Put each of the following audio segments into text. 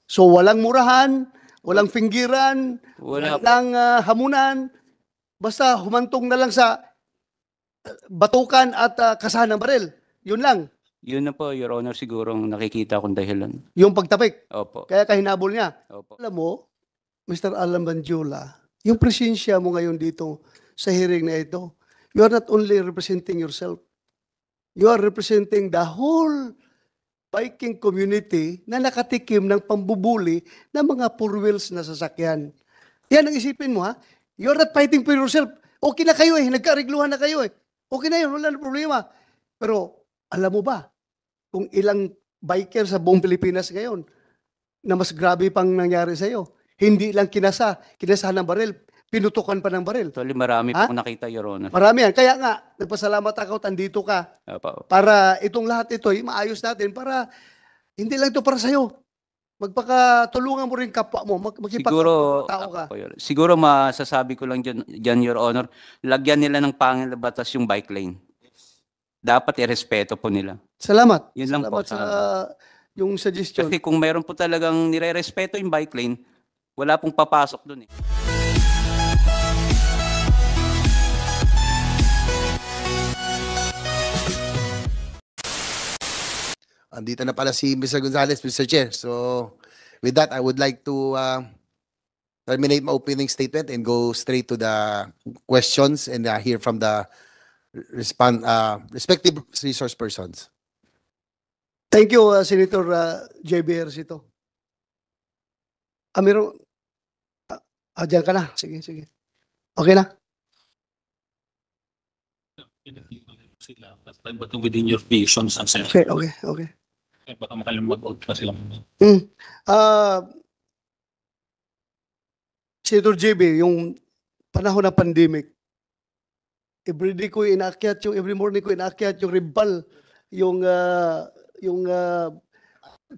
So walang murahan, walang pinggiran, Wala po. walang hamunan, basta humantong na lang sa batukan at kasahan ng baril. Yun lang, Yun na po, Your Honor, siguro ang nakikita kong dahilan. yung pagtapik. Opo. Kaya kahinabol niya. Opo. Alam mo, Mr. Alan Banjula, yung presensya mo ngayon dito sa hearing na ito, you are not only representing yourself, you are representing the whole biking community na nakatikim ng pambubuli ng mga four wheels na sasakyan. Yan ang isipin mo, ha? You are not fighting for yourself. Okay na kayo eh, nagkaarigluhan na kayo eh. Okay na yun, wala na problema. Pero alam mo ba kung ilang biker sa buong Pilipinas ngayon na mas grabe pang nangyari sa iyo? Hindi lang kinasahan ng baril, pinutukan pa ng baril. Actually, marami Ha? po akong nakita, Your Honor. Marami yan. Kaya nga, nagpasalamat ako, andito ka Opo. para itong lahat ito, maayos natin para hindi lang ito para sa'yo. Magpakatulungan mo rin kapwa mo, Siguro, tao ka. siguro masasabi ko lang dyan, Your Honor, lagyan nila ng pangil na batas yung bike lane. Dapat irespeto po nila. Salamat. Yun lang po. Salamat sa yung suggestion. Kasi kung meron po talagang nire-respeto yung bike lane, wala pong papasok dun eh. Andito na pala si Mr. Gonzales, Mr. Chair. So, with that, I would like to terminate my opening statement and go straight to the questions and hear from the respective resource persons. Thank you, Senator J.B. Ercito. Amiro, dyan ka na. Sige, sige. Okay na? But within your visions and sense, Okay, okay, okay. baka makalimag-out pa sila. Senator JB, yung panahon ng pandemic, every morning ko inaakyat yung ribbal, yung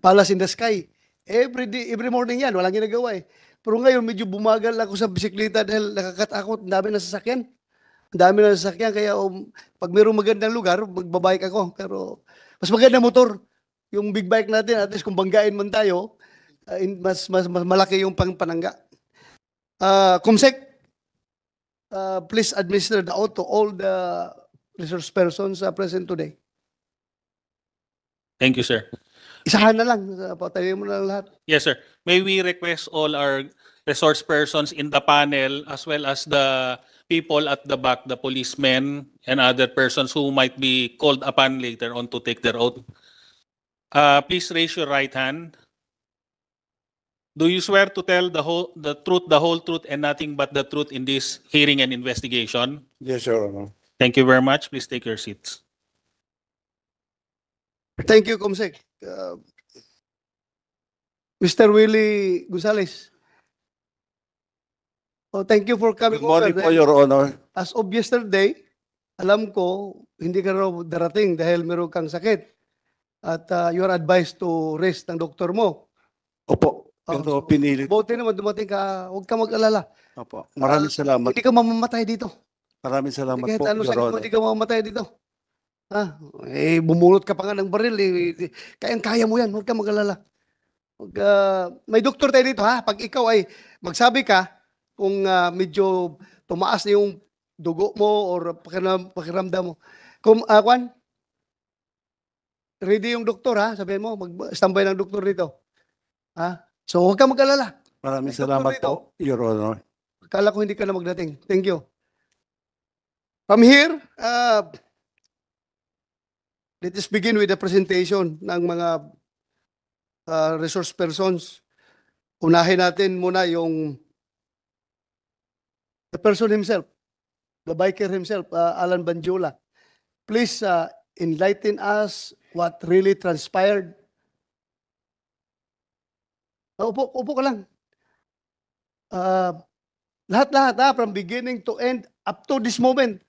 Palace in the Sky. Every morning yan, walang ginagawa eh. Pero ngayon, medyo bumagal ako sa bisikleta dahil nakakatakot, ang dami na sasakyan. Ang dami na sasakyan, kaya pag mayroong magandang lugar, magbabike ako. Pero mas maganda motor. Yung big bike natin, at least kung banggain man tayo, mas malaki yung panangga. Kumsek, please administer the oath to all the resource persons present today. Thank you, sir. Isahan na lang, patayin mo na lang lahat. Yes, sir. May we request all our resource persons in the panel as well as the people at the back, the policemen and other persons who might be called upon later on to take their oath. Please raise your right hand. Do you swear to tell the truth, the whole truth, and nothing but the truth in this hearing and investigation? Yes, Your Honor. Thank you very much. Please take your seats. Thank you, Kumsek. Mr. Willie Gonzales. Oh, thank you for coming Good morning over. po, Your Honor. As of yesterday, alam ko, hindi ka raw darating dahil meron kang sakit. At you are advised to rest ng doktor mo. Opo, pero pinilit. Buti naman dumating ka, huwag ka mag-alala. Opo, maraming salamat. Hindi ka mamamatay dito. Maraming salamat Kahit po, ano Your sakit mo, Honor. hindi ka mamamatay dito. Bumulot ka pa nga ng baril. Kaya mo yan, huwag ka mag-alala. May doktor tayo dito, ha? Pag ikaw ay magsabi ka, kung medyo tumaas na yung dugo mo or pakiramdam mo. Kung, Kwan, ready yung doktor, ha? Sabihin mo, mag-standby ng doktor dito. Ha? So, huwag ka mag-alala. Maraming May doktor salamat dito. po, Your Honor. Akala ko hindi ka na magdating. Thank you. From here, let us begin with the presentation ng mga resource persons. Unahin natin muna yung the person himself, the biker himself, Alan Banjula. Please enlighten us what really transpired. Upo ka lang. Lahat-lahat, from beginning to end, up to this moment.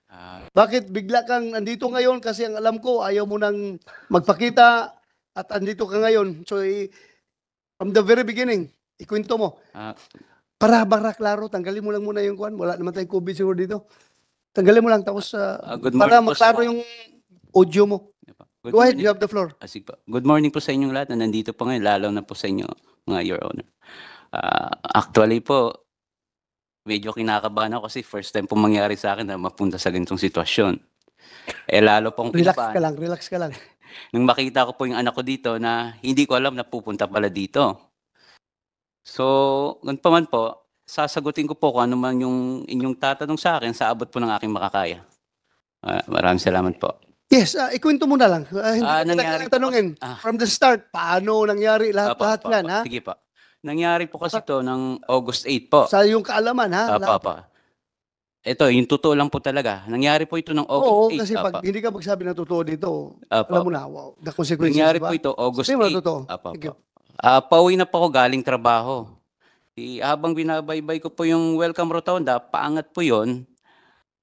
Bakit bigla kang andito ngayon? Kasi ang alam ko, ayaw mo nang magpakita at andito ka ngayon. So, from the very beginning, ikwento mo. Para klaro, tanggalin mo lang muna yung kwan. Wala naman tayong COVID siguro dito. Tanggalin mo lang, tapos Good para morning po, maklaro yung audio mo. Good Go ahead, morning. you have the floor. Sige po. Good morning po sa inyong lahat na nandito po ngayon, lalo na po sa inyo, mga Your Honor. Actually po, medyo kinakabahan ako kasi first time po mangyari sa akin na mapunta sa ganitong sitwasyon. Lalo pong Relax kinabahan. ka lang, relax ka lang. Nung makita ko po yung anak ko dito na hindi ko alam na pupunta pala dito. So, ganun pa man po, sasagutin ko po kung ano man yung inyong tatanong sa akin sa abot po ng aking makakaya. Maraming salamat po. Yes, ikwento mo na lang. Hindi Ah, kita nangyari kailangan tanungin. po- From the start, paano nangyari lahat Apa, yan, ha? Sige po. Nangyari po kasi to ng August 8 po. Sa iyong kaalaman, ha? Lahat. Apa. Ito, yung totoo lang po talaga. Nangyari po ito ng Oo, August 8. kasi pag hindi ka magsabi ng totoo dito, Apa. alam mo na, wow, the consequences, Nangyari di ba? po ito August Sabihin mo na 8. totoo. Apa. Thank you. Pauwi na po ako galing trabaho. Habang binabaybay ko po yung Welcome Rotonda, paangat po yon.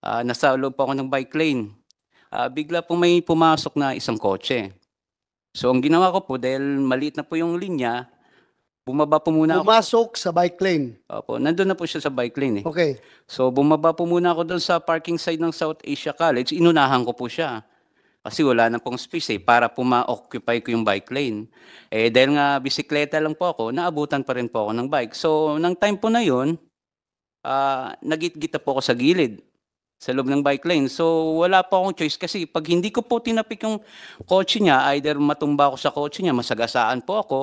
Nasa loob po ako ng bike lane. Bigla po may pumasok na isang kotse. So ang ginawa ko po, dahil maliit na po yung linya, bumaba po muna ako. Pumasok sa bike lane. Opo, nandun na po siya sa bike lane. Okay. So bumaba po muna ako doon sa parking side ng South Asia College. Inunahan ko po siya. Kasi wala na pong space para po ma-occupy ko yung bike lane. Dahil nga bisikleta lang po ako, naabutan pa rin po ako ng bike. So nang time po na yun, nagit-gita po ako sa gilid sa loob ng bike lane. So wala po akong choice kasi pag hindi ko po tinapik yung kotse niya, either matumba ako sa kotse niya, masagasaan po ako,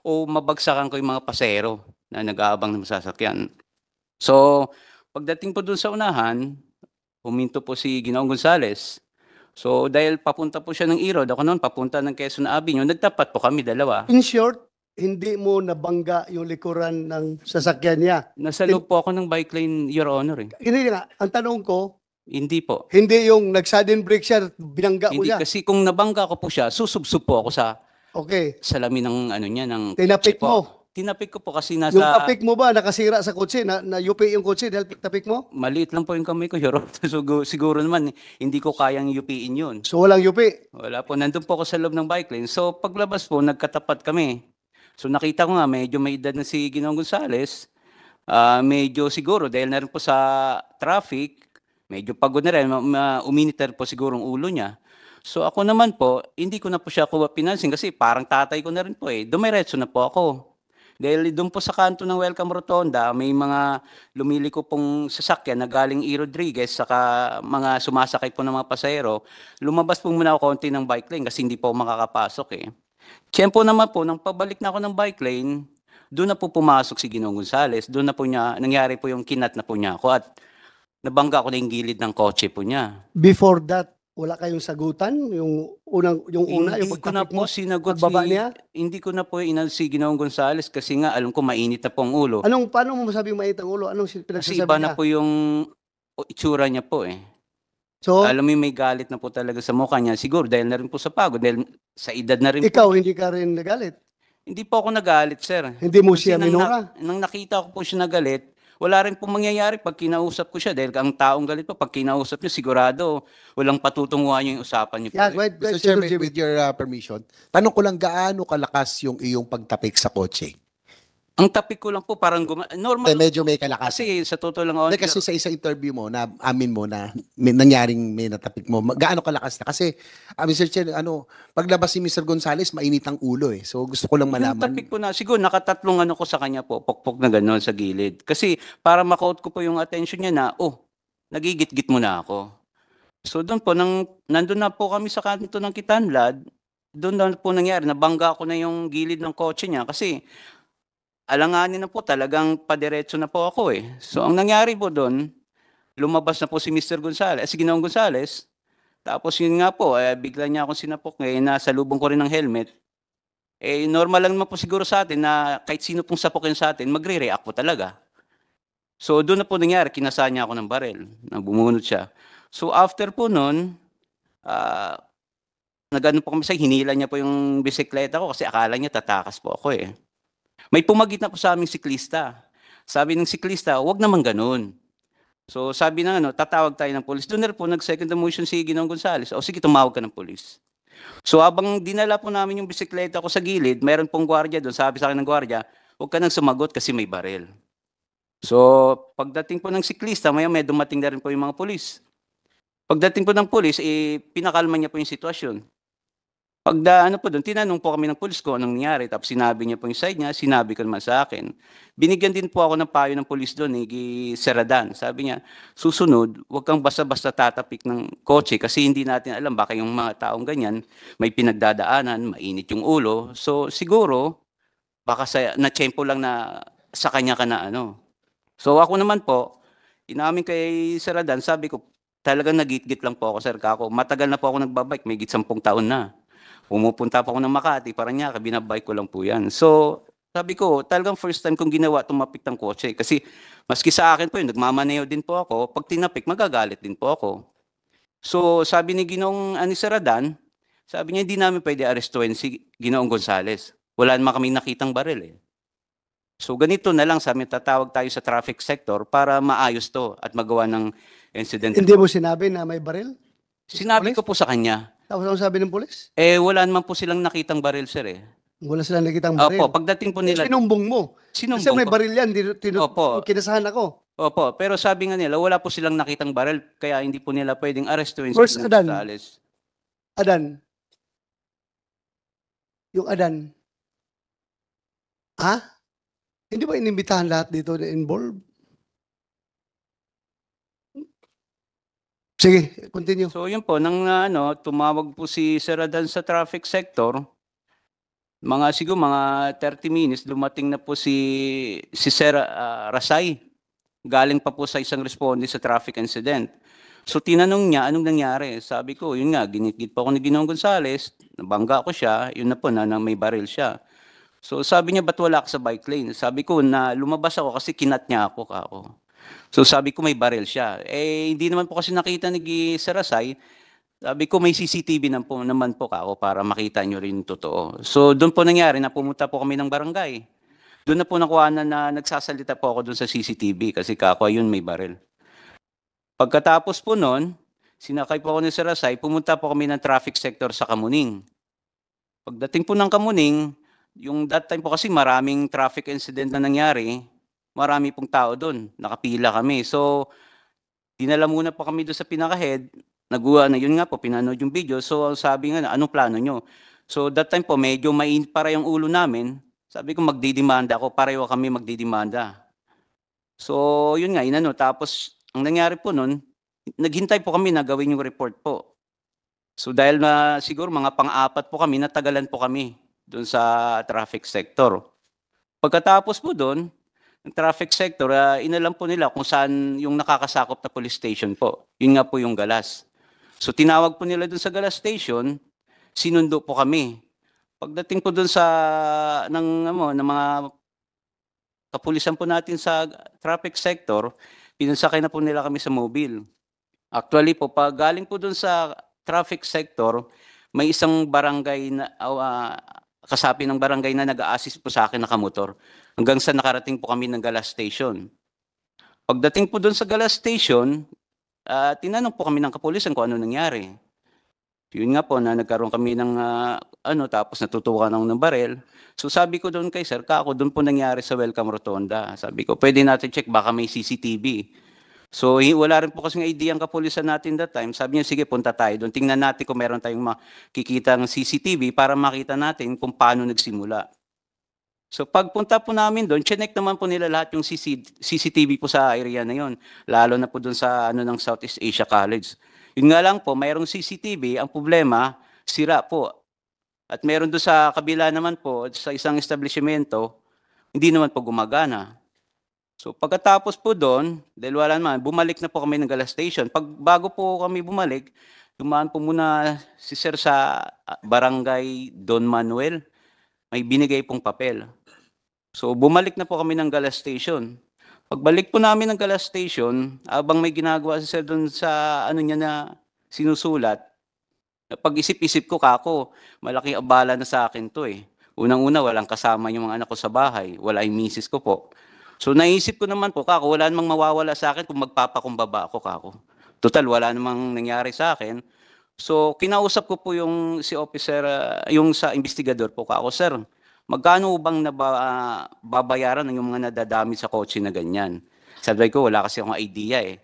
o mabagsakan ko yung mga pasero na nag-aabang ng sasakyan. So, pagdating po doon sa unahan, huminto po si Ginoong Gonzales. So, dahil papunta po siya ng Irod, ako noon papunta ng Quezon Avenue, nagtapat po kami dalawa. In short, hindi mo nabangga yung likuran ng sasakyan niya. Nasa loob po ako ng bike lane, Your Honor. Hindi nga, ang tanong ko, Hindi po. hindi yung nag-sudden brake siya, binangga mo Hindi siya. kasi kung nabangga ko po siya, susubsub po ako sa Okay. salamin ng ano niya, ng Tinapik kotse po. mo. Tinapik ko po kasi Yung nasa tapik mo ba, nakasira sa kotse, na yupi yung kotse dahil tapik mo? maliit lang po yung kamay ko, Your Honor. So, siguro naman hindi ko kayang yupiin yun. So walang yupi. Wala po, nandun po ako sa loob ng bike lane. So paglabas po, nagkatapat kami. So nakita ko nga, medyo may edad na si Ginoong Gonzales. Medyo siguro, dahil na rin po sa traffic, medyo pagod na rin, uminit na rin po siguro ang ulo niya. So ako naman po, hindi ko na po siya pinansin kasi parang tatay ko na rin po Dumiretso na po ako. Dahil doon po sa kanto ng Welcome Rotonda, may mga lumiliko pong sasakyan na galing E. Rodriguez, saka mga sumasakay po ng mga pasahero. Lumabas po muna ako konti ng bike lane kasi hindi po ako makakapasok Tiyempo naman po, nang pabalik na ako ng bike lane, doon na po pumasok si Ginoong Gonzales. Doon na po nangyari po yung kinat na po niya ako at nabangga ko na yung gilid ng kotse po niya. Before that, wala kayong sagutan? Yung una, Hindi yung ko na pagtapik po mo? sinagot pagbaba niya? hindi ko na po si Ginoong Gonzales kasi nga alam ko mainit na po ang ulo. Paano mo masabing mainit ang ulo? Anong Kasi pinagsasabi iba niya? na po yung itsura niya po So, Alam mo may galit na po talaga sa mukha niya. Siguro dahil na rin po sa pagod, dahil sa edad na rin ikaw, po. hindi ka rin nagalit. Hindi po ako nagalit, sir. Hindi mo Kasi siya minura. nang nakita ko po siya nagalit, wala rin pong mangyayari pag kinausap ko siya. Dahil ang taong galit po, pag kinausap niyo, sigurado walang patutunguhan yung usapan niyo po. Yeah, wait, Mr. wait, Chairman, Senator with your permission, tanong ko lang gaano kalakas yung iyong pagtapik sa kotse? Ang tapik ko lang po, parang normal. Medyo may kalakas. Kasi sa totoo lang, Hindi, kasi sa isang interview mo, na amin mo na may natapik mo, gaano kalakas na? Kasi, Mr. Chair, paglabas si Mr. Gonzales, mainit ang ulo So gusto ko lang yung malaman. tapik ko na, siguro nakatatlong ko sa kanya po, pokpok na gano'n sa gilid. Kasi para makaut ko po yung attention niya na, nagigit-git mo na ako. So doon po, nandun na po kami sa kanto ng Kitanlad, doon na po nangyari, nabangga ko na yung gilid ng kotse niya kasi alanganin na po, talagang padiretso na po ako So ang nangyari po doon, lumabas na po si Mr. Gonzales, si Ginoong Gonzales, tapos yun nga po, bigla niya akong sinapok nasa lubong ko rin ng helmet. Normal lang naman po siguro sa atin na kahit sino pong sapokin sa atin, magre-react po talaga. So doon na po nangyari, kinasa niya ako ng barel, na bumunot siya. So after po noon, nagano po kami sa hinila niya po yung bisikleta ko kasi akala niya tatakas po ako May pumagit na po sa aming siklista. Sabi ng siklista, wag naman ganun. So sabi na tatawag tayo ng polis. Doon na po nag-second motion si Ginoong Gonzales. O sige, tumawag ka ng polis. So habang dinala po namin yung bisikleta ko sa gilid, meron pong gwardiya doon. Sabi sa akin ng gwardiya, huwag ka nang sumagot kasi may baril. So pagdating po ng siklista, may dumating na rin po yung mga polis. Pagdating po ng polis, pinakalma niya po yung sitwasyon. Ano po doon, tinanong po kami ng pulis ko anong nangyari. Tapos sinabi niya po yung side niya, sinabi ko naman sa akin. Binigyan din po ako ng payo ng pulis doon, ni Sir Adan. Sabi niya, susunod, huwag kang basta-basta tatapik ng kotse kasi hindi natin alam baka yung mga taong ganyan may pinagdadaanan, mainit yung ulo. So siguro, baka na-tsempo lang na sa kanya ka na ano. So ako naman po, inamin kay Sir Adan, sabi ko, talagang nagit-git lang po ako, Sir Kako. Matagal na po ako nagbabike, may 10 taon na. Pumupunta pa ako ng Makati, Paranaque, binabike ko lang po yan. So, sabi ko, talagang first time kong ginawa tumapik ng kotse. Kasi maski sa akin po yun, nagmamaneho din po ako. Pag tinapik, magagalit din po ako. So, sabi ni Ginoong Sir Adan, sabi niya, hindi namin pwede arestuhin si Ginoong Gonzales. Wala naman kami nakitang baril eh. So, ganito na lang, sabi, tatawag tayo sa traffic sector para maayos to at magawa ng incident. Hindi mo sinabi na may baril? Sinabi ko po sa kanya, Tapos ano sabi ng pulis? wala naman po silang nakitang baril, sir eh. Wala silang nakitang baril. Opo, pagdating po nila, Sinumbong mo. Kasi sinumbong may ko. baril yan, Opo. kinasahan ako. Opo, pero sabi nga nila, wala po silang nakitang baril, kaya hindi po nila pwedeng arestuin First, si Adan. Gonzales. Adan. Yung Adan. Ha? Hindi ba inimbitahan lahat dito na involved? Sige, continue. So yun po, tumawag po si Sir Adan sa traffic sector, siguro mga 30 minutes, dumating na po si Sir Rasay. Galing pa po sa isang responde sa traffic incident. So tinanong niya, anong nangyari? Sabi ko, yun nga, ginitgit po ako ni Ginoong Gonzales, nabangga ko siya, yun na po, na may baril siya. So sabi niya, ba't wala ka sa bike lane? Sabi ko, na lumabas ako kasi kinat niya ako, kako. So sabi ko, may baril siya. Hindi naman po kasi nakita ni Sir Rasay. Sabi ko, may CCTV naman po kako para makita nyo rin yung totoo. So doon po nangyari na pumunta po kami ng barangay. Doon na po nakuha na nagsasalita po ako doon sa CCTV kasi kako, ayun, may baril. Pagkatapos po noon, sinakay po ako ni Sir Rasay, pumunta po kami ng traffic sector sa Kamuning. Pagdating po ng Kamuning, yung that time po kasi maraming traffic incident na nangyari, marami pong tao doon, nakapila kami. So, dinala muna po kami doon sa pinaka-head, yun nga po, pinanood yung video. So, sabi nga, anong plano nyo? So, that time po, medyo mainit para yung ulo namin. Sabi ko, magdidemanda ako, pareho kami magdidemanda. So, yun nga, tapos, ang nangyari po nun, naghintay po kami na gawin yung report po. So, dahil na siguro mga pang-apat po kami, natagalan po kami doon sa traffic sector. Pagkatapos po doon, ng traffic sector, inalam po nila kung saan yung nakakasakop na police station po. Yun nga po yung Galas. So tinawag po nila doon sa Galas Station, sinundo po kami. Pagdating po doon ng mga kapulisan po natin sa traffic sector, pinansakay na po nila kami sa mobile. Actually po, pag galing po doon sa traffic sector, may isang barangay na, kasapi ng barangay na nag-a-assist po sa akin na kamotor. Hanggang sa nakarating po kami ng Galas Station. Pagdating po doon sa Galas Station, tinanong po kami ng kapulisan kung ano nangyari. Yun nga po na nagkaroon kami ng tapos natutukan ako ng baril. So sabi ko doon kay Sir Kako, doon po nangyari sa Welcome Rotonda. Sabi ko, pwede natin check, baka may CCTV. So wala rin po kasing idea ang kapulisan natin that time. Sabi niya, sige, punta tayo doon. Tingnan natin kung meron tayong makikita ng CCTV para makita natin kung paano nagsimula. So pagpunta po namin doon, chinek naman po nila lahat yung CCTV po sa area na yon, lalo na po doon sa ng Southeast Asia College. Yun nga lang po, mayroong CCTV, ang problema, sira po. At meron doon sa kabila naman po, sa isang establishmento, hindi naman po gumagana. So pagkatapos po doon, dahil wala naman, bumalik na po kami ng Galas Station. Bago po kami bumalik, dumaan po muna si Sir sa Barangay Don Manuel. May binigay pong papel. So bumalik na po kami ng Galas Station. Pagbalik po namin ng Galas Station, abang may ginagawa si Sir doon sa niya na sinusulat, pag-isip-isip ko, kako, malaki abala na sa akin to eh. Unang-una, walang kasama yung mga anak ko sa bahay, wala yung misis ko po. So naisip ko naman po, kako, wala namang mawawala sa akin kung magpapakumbaba ako, kako. Total, wala namang nangyari sa akin. So kinausap ko po yung si officer, yung sa investigador po, kako, sir, magkano bang babayaran ng yung mga nadadami sa kotse na ganyan? Sabi ko, wala kasi akong idea eh.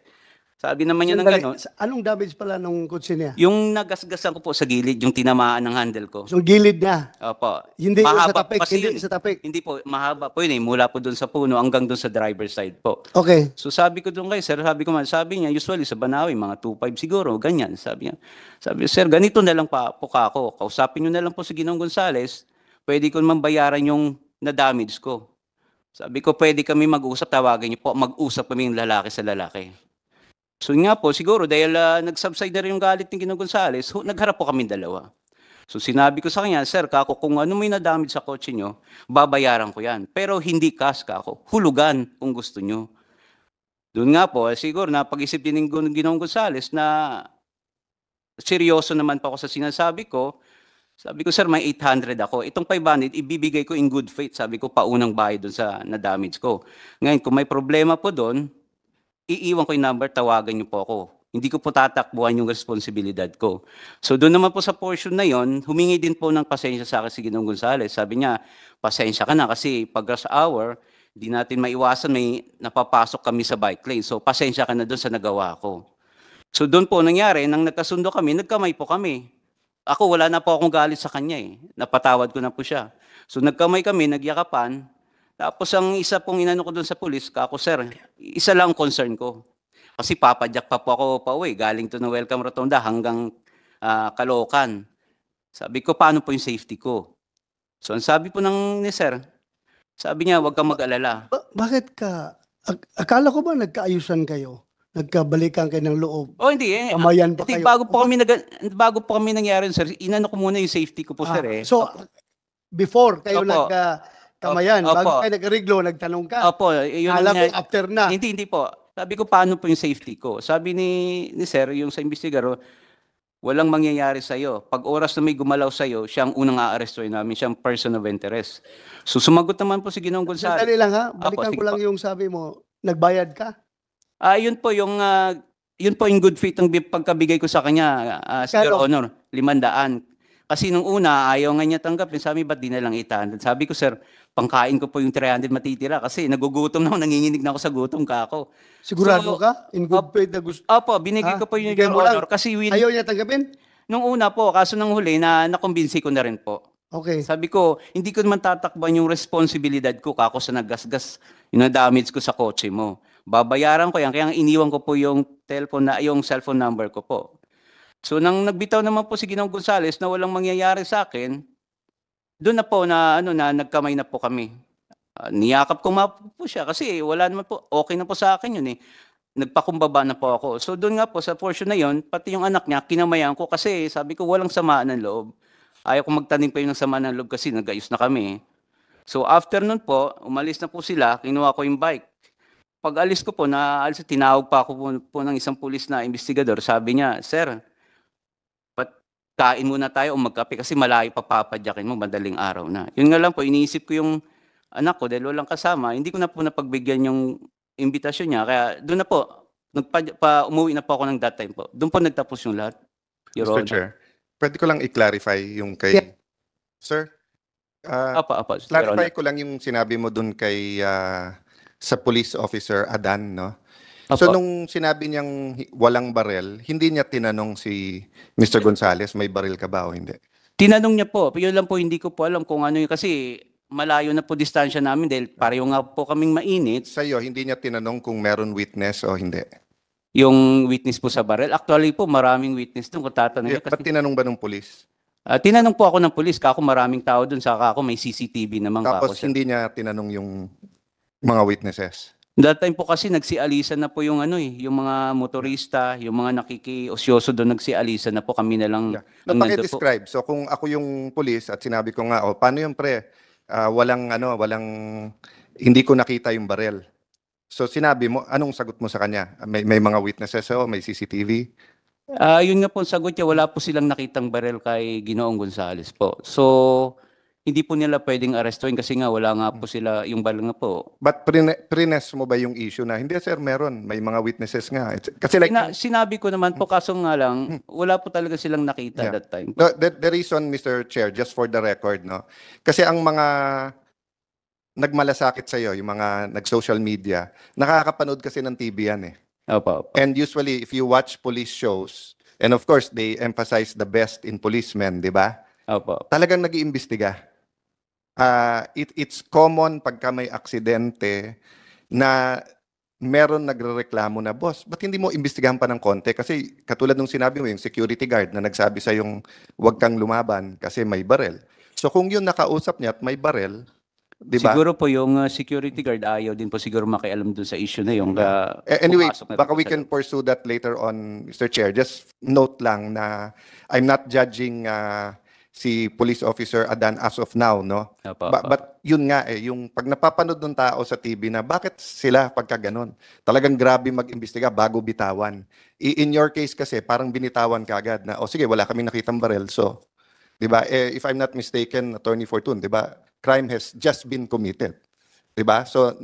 Sabi naman niya ng Sandali, gano'n. anong damage pala nung kotse niya? Yung nagasgasan ko po sa gilid, yung tinamaan ng handle ko. So gilid na. Opo. Hindi yung sa Mahaba tapik, kasi hindi yun. sa tapik. Hindi po, mahaba po yun eh. Mula po doon sa puno hanggang doon sa driver side po. Okay. So sabi ko doon kay sir, sabi niya, usually sa Banawi, mga 2.5 siguro, ganyan. Sabi niya, sir, ganito na lang po ako. Kausapin niyo na lang po si Ginoong Gonzales, pwede ko naman bayaran yung na-damage ko. Sabi ko, pwede kami mag-usap, tawagin niyo po, mag-usap kami yung lalaki sa lalaki. So nga po, siguro dahil nag-subside na rin yung galit ni Ginoong Gonzales, nagharap po kami dalawa. So sinabi ko sa kanya, sir, kako, kung ano may na-damage sa kotse nyo, babayaran ko yan. Pero hindi cash, kako. Hulugan kung gusto nyo. Doon nga po, siguro napag-isip din ng Ginoong Gonzales na seryoso naman pa ako sa sinasabi ko. Sabi ko, sir, may 800 ako. Itong 500, ibibigay ko in good faith. Sabi ko, paunang bayad doon sa na-damage ko. Ngayon, kung may problema po doon, iiwan ko yung number, tawagan niyo po ako. Hindi ko po tatakbuhan yung responsibilidad ko. So doon naman po sa portion na yon, humingi din po ng pasensya sa akin si Ginoong Gonzales. Sabi niya, pasensya ka na kasi pag rush hour, di natin maiwasan, may napapasok kami sa bike lane. So pasensya ka na doon sa nagawa ko. So doon po nangyari, nang nagkasundo kami, nagkamay po kami. Ako, wala na po akong galit sa kanya eh. Napatawad ko na po siya. So nagkamay kami, nagyakapan. Tapos ang isa pong inano ko doon sa pulis, kako sir, isa lang ang concern ko. Kasi papadyak pa po ako pauwi, galing to ng Welcome Rotonda hanggang Caloocan. Sabi ko, paano po yung safety ko? So ang sabi po ni sir, sabi niya, huwag kang mag-alala. Bakit ka? Akala ko ba nagkaayusan kayo? Nagkabalikan kayo ng loob? Oh, hindi eh. Kamayan pa Hindi, kayo? bago po kami nangyari, sir, inano ko muna yung safety ko po, sir eh. So, before kayo Opo. nagkamayan, Opo. bago kayo nag-reglo, nagtanong ka. Opo, yun ang Alam ko nangyari. after na. Hindi po. Sabi ko, paano po yung safety ko? Sabi ni sir, yung sa investigaro, walang mangyayari sa'yo. Pag oras na may gumalaw sa'yo, siya ang unang aarestuin namin, siyang person of interest. So sumagot naman po si Ginoong Gonzales. Sandali lang ha, Opo, balikan sige ko lang po. yung sabi mo, nagbayad ka? Yun po yung good faith ng pagkabigay ko sa kanya, Your Kano? Honor, 500. Kasi nung una, ayaw nga niya tanggapin. Sabi, ba't di na lang 800? Sabi ko, sir, pangkain ko po yung 300 matitira kasi nagugutom na ako, nanginginig na ako sa gutom ka ako. Sigurado So, ka? In good faith na gusto? Opo, binigay Ha? ko po yung Bigay Your mo lang? Honor kasi Ayaw niya tanggapin? nung una po, kaso nang huli, nakumbinsi ko na rin po. Okay. Sabi ko, hindi ko naman tatakban yung responsibilidad ko kako sa naggasgas, yung na-damage ko sa kotse mo. Babayaran ko yan, kaya iniwan ko po yung cellphone number ko po. So nang nagbitaw naman po si Ginoong Gonzales na walang mangyayari sa akin, doon na po na nagkamay na po kami. Niyakap ko po siya kasi wala naman po, okay na po sa akin yun eh. Nagpakumbaba na po ako. So doon nga po sa portion na yon, pati yung anak niya, kinamayan ko kasi sabi ko walang samaan ng loob. Ayaw ko magtanim pa yun ng samaan ng loob kasi nag-ayos na kami. So after nun po, umalis na po sila, kinuha ko yung bike. Pag alis ko po, tinawag pa ako po ng isang pulis na investigador. Sabi niya, sir, ba't kain muna tayo o magkape kasi malayo pa papadyakin mo, madaling araw na. Yun nga lang po, iniisip ko yung anak ko dahil walang kasama, hindi ko na po napagbigyan yung imbitasyon niya. Kaya doon na po, umuwi na po ako ng that time po. Doon po nagtapos yung lahat. Your Mr. Honor. Chair, pwede ko lang i-clarify yung kay... Yeah. Sir, Apa, Your clarify Honor. ko lang yung sinabi mo dun kay sa police officer Adan, no? So Apa. nung sinabi niyang walang barel, hindi niya tinanong si Mr. Gonzales, may baril ka ba o hindi? Tinanong niya po, yun lang po hindi ko po alam kung ano yun kasi malayo na po distansya namin dahil pareho nga po kaming mainit. Sa iyo, hindi niya tinanong kung meron witness o hindi. Yung witness po sa barrel. Actually po, maraming witness doon kung tatanungin. Ba't tinanong ba ng police? Tinanong po ako ng pulis, kako maraming tao doon, saka ako may CCTV naman kako. Tapos Sir. hindi niya tinanong yung mga witnesses. That time po kasi nagsialisan na po yung yung mga motorista, yung mga nakikiosyoso doon nagsialisan na po, kami na lang Yeah. ang nandun po. Paki-describe. So kung ako yung police at sinabi ko nga, paano yung pre? Walang hindi ko nakita yung barel. So sinabi mo, anong sagot mo sa kanya? May mga witnesses may CCTV? Yun nga po ang sagot niya, wala po silang nakitang barel kay Ginoong Gonzales po. So hindi po nila pwedeng arestuin kasi nga wala nga po sila yung barel nga po. But prines mo ba yung issue na, hindi sir, meron. May mga witnesses nga. Kasi like, Sinabi ko naman po, kaso nga lang, wala po talaga silang nakita Yeah. that time. the reason, Mr. Chair, just for the record, no? Kasi ang mga nagmalasakit sa'yo, yung mga nag-social media, nakakapanood kasi ng TV yan eh. Opo, opo. And usually, if you watch police shows, and of course, they emphasize the best in policemen, di ba? Opo. Talagang nag-iimbestiga. It's common pagka may aksidente na meron nagrereklamo na, boss, ba't hindi mo imbestigahan pa ng konti? Kasi katulad nung sinabi mo, yung security guard na nagsabi sa yung huwag kang lumaban kasi may barel. So kung yun nakausap niya at may barel, di ba? Siguro po yung security guard ayaw din po siguro makialam dun sa issue na yung Anyway, pumasok na baka dun we sa can pursue that later on, Mr. Chair. Just note lang na I'm not judging si Police Officer Adan as of now, no? Opo, opo. But yun nga yung pag napapanood ng tao sa TV na bakit sila pagka ganun? Talagang grabe mag-imbestiga bago bitawan. In your case kasi parang binitawan ka agad na, sige, wala kaming nakitang barel. So, di ba? If I'm not mistaken, Attorney Fortun, di ba? Crime has just been committed. Di ba? So,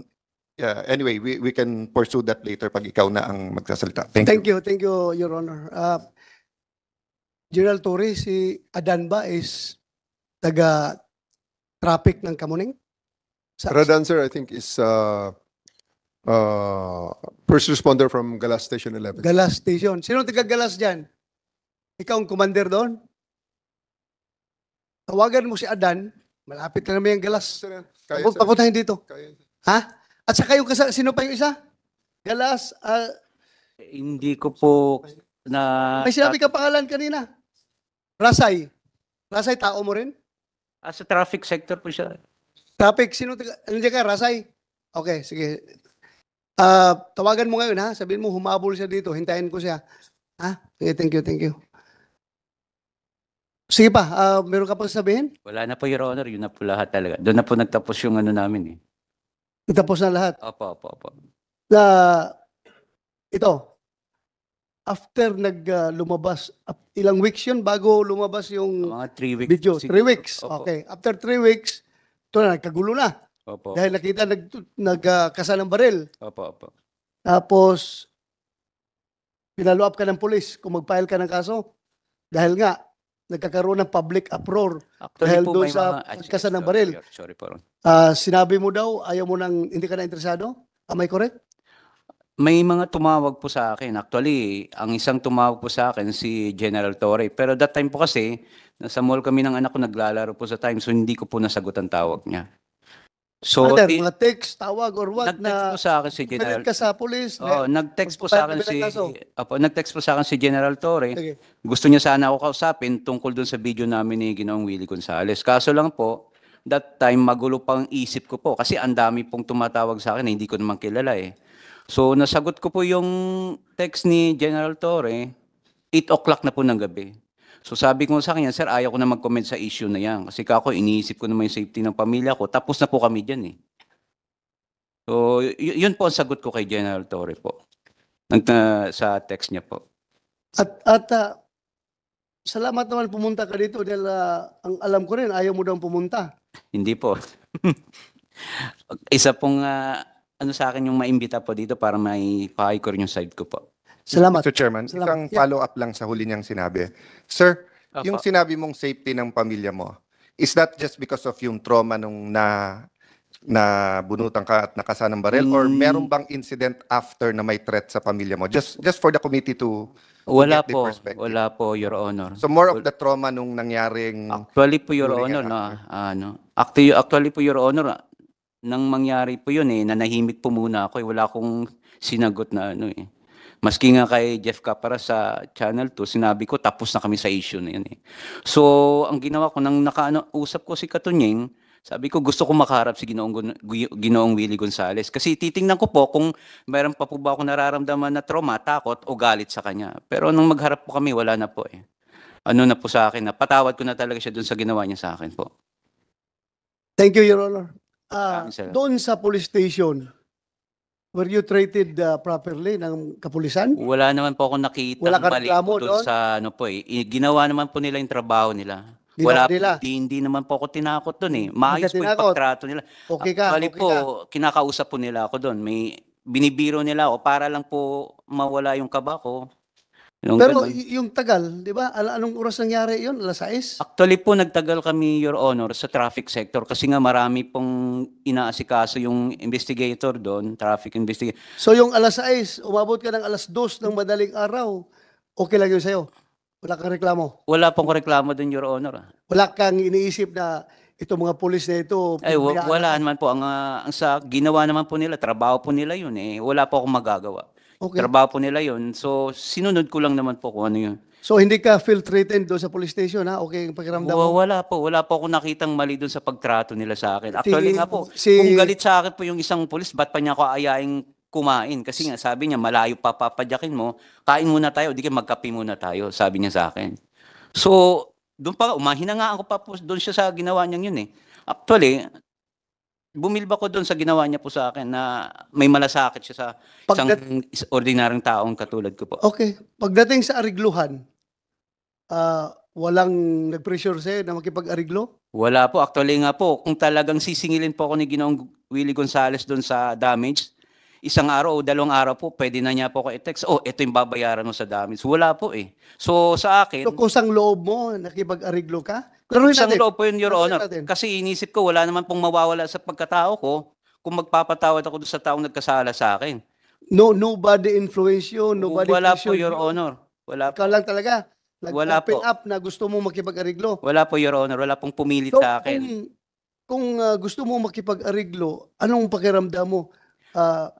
anyway, we can pursue that later pag ikaw na ang magsasalita. Thank you. Thank you, Your Honor. General Torre, si Adan ba is taga-traffic ng Kamuning? Radan, sir, I think is first responder from Galas Station 11. Galas Station. Sino taga-Galas dyan? Ikaw ang commander doon? Tawagan mo si Adan. Malapit na naman yung Galas. Sir, kaya, sir. Papuntahin dito. Kaya. Ha? At saka yung sino pa yung isa? Galas. Hindi ko po na May sinabi ka pangalan kanina. Rasay. Rasay, tao mo rin? sa traffic sector po siya. Traffic, sino taga, nandiyan ka, Rasay? Okay, sige. Tawagan mo ngayon, ha? Sabihin mo, humabol siya dito. Hintayin ko siya. Ha? Sige, thank you. Sige pa, meron ka pang sabihin? Wala na po, Your Honor. Yun na po lahat talaga. Doon na po nagtapos yung ano namin eh. Tapos na lahat. Opo, opo, opo. Ito, after lumabas, ilang weeks yun bago lumabas yung Mga 3 weeks. video? po 3 siguro. weeks. Opo, Okay. After 3 weeks, ito na, nagkagulo na. Opo, Dahil nakita nagkasa ng baril. opo, opo. Tapos, pinalo up ka ng polis kung mag-file ka ng kaso. Dahil nga, nagkakaroon ng public uproar. Dahil po, doon may sa mga- pagkasa ng sorry, baril. Sorry po. Ron. Sinabi mo daw, ayaw mo hindi ka na interesado? Am I correct? May mga tumawag po sa akin. Actually, ang isang tumawag po sa akin si General Torre. Pero that time po kasi, nasa mall kami ng anak ko, naglalaro po sa time, so hindi ko po nasagot ang tawag niya. So, Other, mga text, tawag, or what nag-text na po sa akin si General. pilit ka sa polis. Oh, nag-text po sa akin Magpapayag ka ng kaso. nag-text po sa akin si General Torre. Sige. Gusto niya sana ako kausapin tungkol dun sa video namin ni Ginoong Willie Gonzales. Kaso lang po, that time magulo pang isip ko po kasi ang dami pong tumatawag sa akin na hindi ko naman kilala eh. So nasagot ko po yung text ni General Torre, 8 o'clock na po ng gabi. So sabi ko sa kanya, sir, ayaw ko na mag-comment sa issue na yan. Kasi kako, iniisip ko naman yung safety ng pamilya ko. Tapos na po kami dyan eh. So yun po ang sagot ko kay General Torre po. Sa text niya po. At salamat naman pumunta ka dito dahil ang alam ko rin, ayaw mo daw pumunta. Hindi po. Isa pong ano sa akin yung maimbita po dito para may pahay ko rin yung side ko po. Salamat. Mr. Chairman, Salamat. isang Yeah. follow-up lang sa huli niyang sinabi. Sir, Opo. yung sinabi mong safety ng pamilya mo, is that just because of yung trauma nung na bunutan ka at nakasa ng baril or meron bang incident after na may threat sa pamilya mo? Just for the committee to Wala get the po. perspective. Wala po, Your Honor. So more of the trauma nung nangyaring Actually po, Your during Honor, and actually po, Your Honor, nang mangyari po yun eh, nanahimik po muna ako eh. Wala akong sinagot na ano eh. Maski nga kay Jeff Capara sa Channel 2, sinabi ko tapos na kami sa issue na yun eh. So, ang ginawa ko, nang usap ko si Katunying, sabi ko gusto ko makaharap si Ginoong Willie Gonzales. Kasi titingnan ko po kung mayroon pa po ba ako nararamdaman na trauma, takot o galit sa kanya. Pero nung magharap po kami, wala na po eh. Ano na po sa akin, patawad ko na talaga siya dun sa ginawa niya sa akin po. Thank you, Your Honor. Maraming salamat. Doon sa police station, were you treated properly ng kapulisan? Wala naman po ako nakita Wala ka mali reklamo po doon doon? sa ano po eh. Ginawa naman po nila yung trabaho nila. Ginawa Wala nila? hindi naman po ako tinakot doon eh. Maayos po yung tinakot? pagtrato nila. Okay ka, Actually okay po, ka. kinakausap po nila ako doon. May binibiro nila ako para lang po mawala yung kaba ko. Nung Pero ganun. yung tagal, di ba? Anong oras nangyari yun? Alas 6? Actually po, nagtagal kami, Your Honor, sa traffic sector kasi nga marami pong inaasikaso yung investigator doon, traffic investigator. So yung alas 6, umabot ka ng alas 2 ng madaling araw, okay lang yun sa'yo? Wala kang reklamo? Wala pong reklamo doon, Your Honor. Wala kang iniisip na itong mga pulis na ito, Ay, pinabayaan wala ako? naman po. Ang sa ginawa naman po nila, trabaho po nila yun eh. Wala po akong magagawa. Okay. Trabaho po nila yun. So, sinunod ko lang naman po kung ano yun. So hindi ka feel threatened doon sa police station, ha? Okay ang pakiramdam mo? Wala po. Wala po akong nakitang mali doon sa pagtrato nila sa akin. Actually nga po, si- kung galit sa akin po yung isang pulis, ba't pa niya ako ayaing kumain? Kasi nga, sabi niya, malayo pa papadyakin mo, kain muna tayo, di ka magkape muna tayo, sabi niya sa akin. So, doon pa, umahinangaan ko pa po doon siya sa ginawa niyang yun eh. Actually, bumilba ko doon sa ginawa niya po sa akin na may malasakit siya sa isang ordinaryong taong katulad ko po. Okay. Pagdating sa arigluhan, walang nag-pressure sa'yo na makipag-ariglo? Wala po. Actually nga po, kung talagang sisingilin po ako ni Ginoong Willie Gonzales doon sa damage, isang araw o dalawang araw po, pwede na niya po ako i-text, oh, ito yung babayaran mo sa damage. Wala po eh. So sa akin, So kusang loob mo, nakipag-ariglo ka? Klaruhin isang natin. loob po yun, Your Klaruhin Honor. natin. Kasi inisip ko, wala naman pong mawawala sa pagkatao ko kung magpapatawad ako doon sa taong nagkasala sa akin. Nobody influence you, nobody Wala po, pressured Your you. Honor. Wala po. Ikaw lang talaga. Wala Nag-open po. up na gusto mo makipag-ariglo. Wala po, Your Honor. Wala pong pumilit So, sa akin. kung gusto mo makipag-ariglo, anong pakiramdam mo?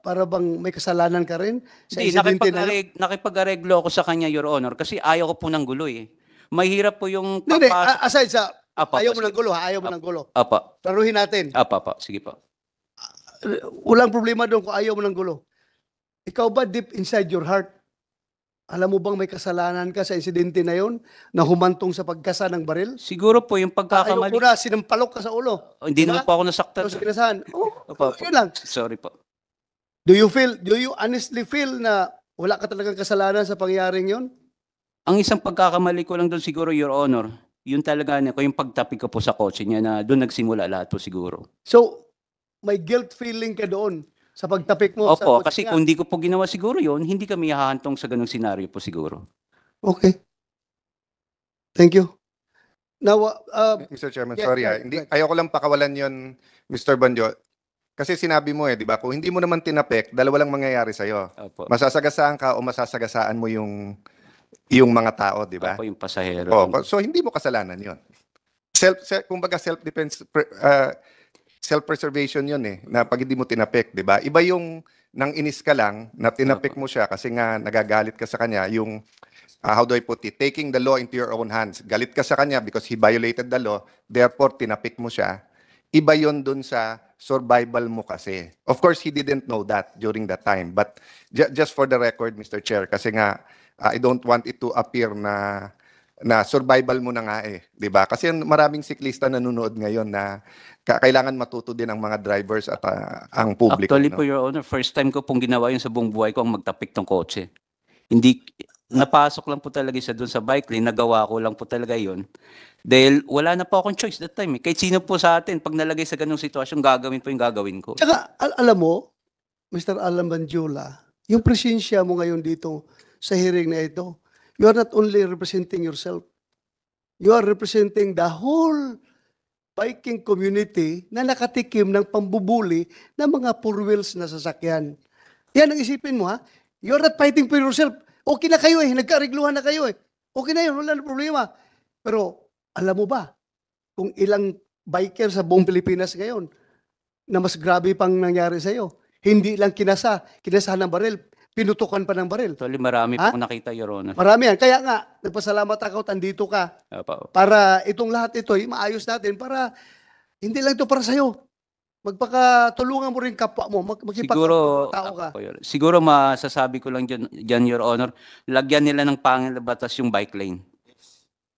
Para bang may kasalanan ka rin sa Hindi, insidente na yun? nakipag-areglo ako sa kanya, Your Honor, kasi ayaw ko po ng gulo eh. Mahirap po yung Hindi, papasok. aside sa Apa, ayaw mo sige. ng gulo, ha? Ayaw mo ng gulo. Apa, Klaruhin natin. apa, sige po. Walang problema doon kung ayaw mo ng gulo. Ikaw ba deep inside your heart, alam mo bang may kasalanan ka sa insidente na yon na humantong sa pagkasa ng baril? Siguro po yung Ayaw pagkakamali. ko na, sinampalok ka sa ulo. Hindi Diba? naman po ako nasaktan. Tapos kinasahan. Apa, Yun lang. sorry po. Do you honestly feel na wala ka talagang kasalanan sa pangyaring yon? Ang isang pagkakamali ko lang doon siguro, Your Honor, yun talaga na ko yung pagtapik ko po sa kotse niya na doon nagsimula lahat po siguro. So, may guilt feeling ka doon sa pagtapik mo sa Opo, kotse kasi niya. kung hindi ko po ginawa siguro yun, hindi kami hahantong sa ganung senaryo po siguro. Okay. Thank you. Now, Mr. Chairman, yes, sorry right, hindi right. ayoko lang pakawalan yon, Mr. Banjo. Kasi sinabi mo 'di ba, kung hindi mo naman tinapik, dalawa lang mangyayari sa Opo. Masasagasaan ka o masasagasaan mo yung mga tao, 'di ba? Opo, yung pasahero. So hindi mo kasalanan 'yon. Kumbaga self-defense self-preservation 'yon eh, na pag hindi mo tinapik, 'di ba? Iba yung nang inis ka lang na tinapik mo siya kasi nga nagagalit ka sa kanya, yung how do I put it, taking the law into your own hands. Galit ka sa kanya because he violated the law, therefore tinapik mo siya. Iba yon dun sa survival mo kasi. Of course, he didn't know that during that time. But just for the record, Mr. Chair, kasi nga, I don't want it to appear na survival mo na nga eh. 'Di ba? Kasi maraming siklista nanonood ngayon na kailangan matuto din ang mga drivers at ang publiko. Actually no? po, Your Honor, first time ko pong ginawa yun sa buong buhay ko ang magtapik ng kotse. Hindi, napasok lang po talaga siya doon sa bike lane, nagawa ko lang po talaga yun. Dahil wala na po akong choice that time eh. Kahit sino po sa atin, pag nalagay sa ganung sitwasyon, gagawin po yung gagawin ko. tsaka alam mo, Mr. Alan Banjula, yung presensya mo ngayon dito sa hearing na ito, you are not only representing yourself, you are representing the whole biking community na nakatikim ng pambubuli ng mga four wheels na sasakyan. Yan ang isipin mo, ha? You are not fighting for yourself. Okay na kayo eh, nagkaarigluhan na kayo eh. Okay na yun, wala na problema. Pero alam mo ba kung ilang biker sa buong Pilipinas ngayon na mas grabe pang nangyari sa iyo? Hindi lang kinasahan ng baril, pinutukan pa ng baril. Actually, marami Ha? po akong nakita, Your Honor. Marami yan. Kaya nga, nagpasalamat ako, andito ka Opo. para itong lahat ito, maayos natin para hindi lang ito para sa'yo. Magpakatulungan mo rin kapwa mo, Siguro, tao ka. siguro masasabi ko lang dyan, Your Honor, lagyan nila ng pangil na batas yung bike lane.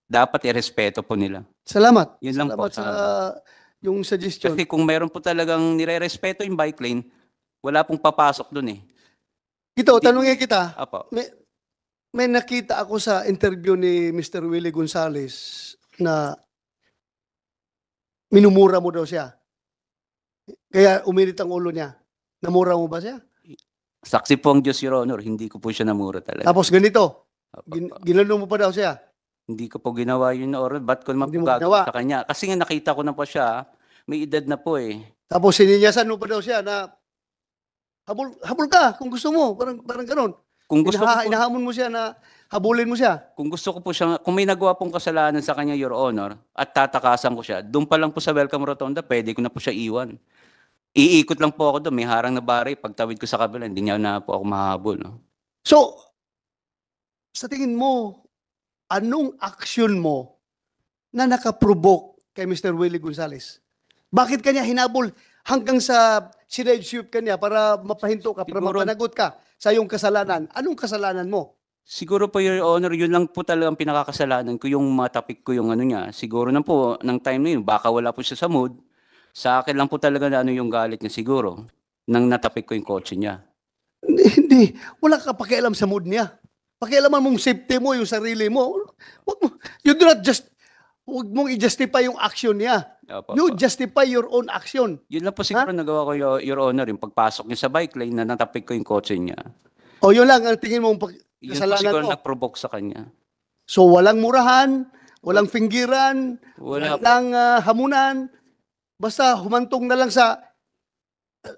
Dapat irespeto po nila. Salamat. Yun lang po. Salamat sa yung suggestion. Kasi kung meron po talagang nire-respeto yung bike lane, wala pong papasok dun eh. Ito, tanungin kita. Apo. May nakita ako sa interview ni Mr. Willie Gonzales na minumura mo daw siya. Kaya uminit ang ulo niya. Namura mo ba siya? Saksi po ang Diyos, Your Honor. Hindi ko po siya namura talaga. Tapos ganito, Opo. Ginano mo pa daw siya. Hindi ko po ginawa yun, Your Honor. Ba't ko naman Hindi po mo gagawin ginawa. sa kanya? Kasi nga nakita ko na po siya, may edad na po eh. Tapos sininyasan mo pa daw siya na habol ka kung gusto mo. Parang ganun. Kung gusto ko po, Inahamon mo siya na habulin mo siya. kung gusto ko po siya, kung may nagawa pong kasalanan sa kanya, Your Honor, at tatakasan ko siya, doon pa lang po sa Welcome Rotonda, pwede ko na po siya iwan. Iikot lang po ako doon, may harang na bari, pagtawid ko sa kabila, hindi niya na po ako mahabol. No? So, sa tingin mo, anong action mo na nakaprovoke kay Mr. Willie Gonzales? Bakit kanya hinabol hanggang sa sinide-sweep kanya para mapahinto ka, para Siguro- mapanagot ka sa iyong kasalanan? Anong kasalanan mo? Siguro po, Your Honor, yun lang po talagang pinakakasalanan ko, yung matapik ko yung ano niya. Siguro na po, ng time na yun, baka wala po siya sa mood. Sa akin lang po talaga na ano yung galit niya siguro, nang natapik ko yung kotse niya. Hindi. Wala ka pakialam sa mood niya. Pakialaman mong safety mo, yung sarili mo. You do not huwag mong i-justify yung action niya. Opo, You opo. justify your own action. Yun lang po siguro nagawa ko, Your Honor, yung pagpasok niya sa bike lane na natapik ko yung kotse niya. O yun lang ang tingin mong Yun po kasalanan siguro mo. nag-provoke sa kanya. So walang murahan, walang pinggiran, Wala po. walang hamunan. Basta humantong na lang sa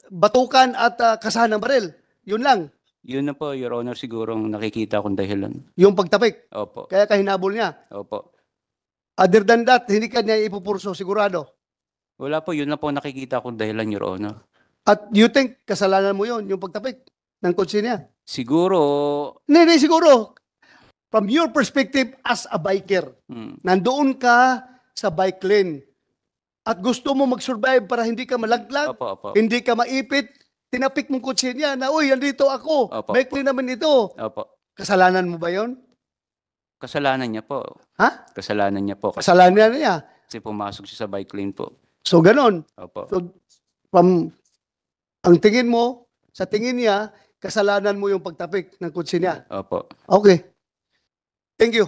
batukan at kasahan ng baril. Yun lang. Yun na po, Your Honor, siguro ang nakikita kong dahilan. Yung pagtapik. Opo, Kaya kahinabol niya. opo. Other than that, hindi ka niya ipupurso, sigurado. Wala po, yun na po ang nakikita kong dahilan, Your Honor. At you think kasalanan mo yun, yung pagtapik ng kotse niya? Siguro, Hindi, siguro. From your perspective as a biker, nandoon ka sa bike lane at gusto mo mag-survive para hindi ka malaglag, opo, opo. hindi ka maipit, tinapik mong kotse niya na, uy, andito ako, Opo. bike lane naman ito. Opo. Kasalanan mo ba yon? Kasalanan niya po. Ha? Kasalanan niya po. Kasalanan niya. Kasi pumasok siya sa bike lane po. So, ganon. Opo. So, ang tingin mo, sa tingin niya, kasalanan mo yung pagtapik ng kotse niya. Opo. Okay. Thank you.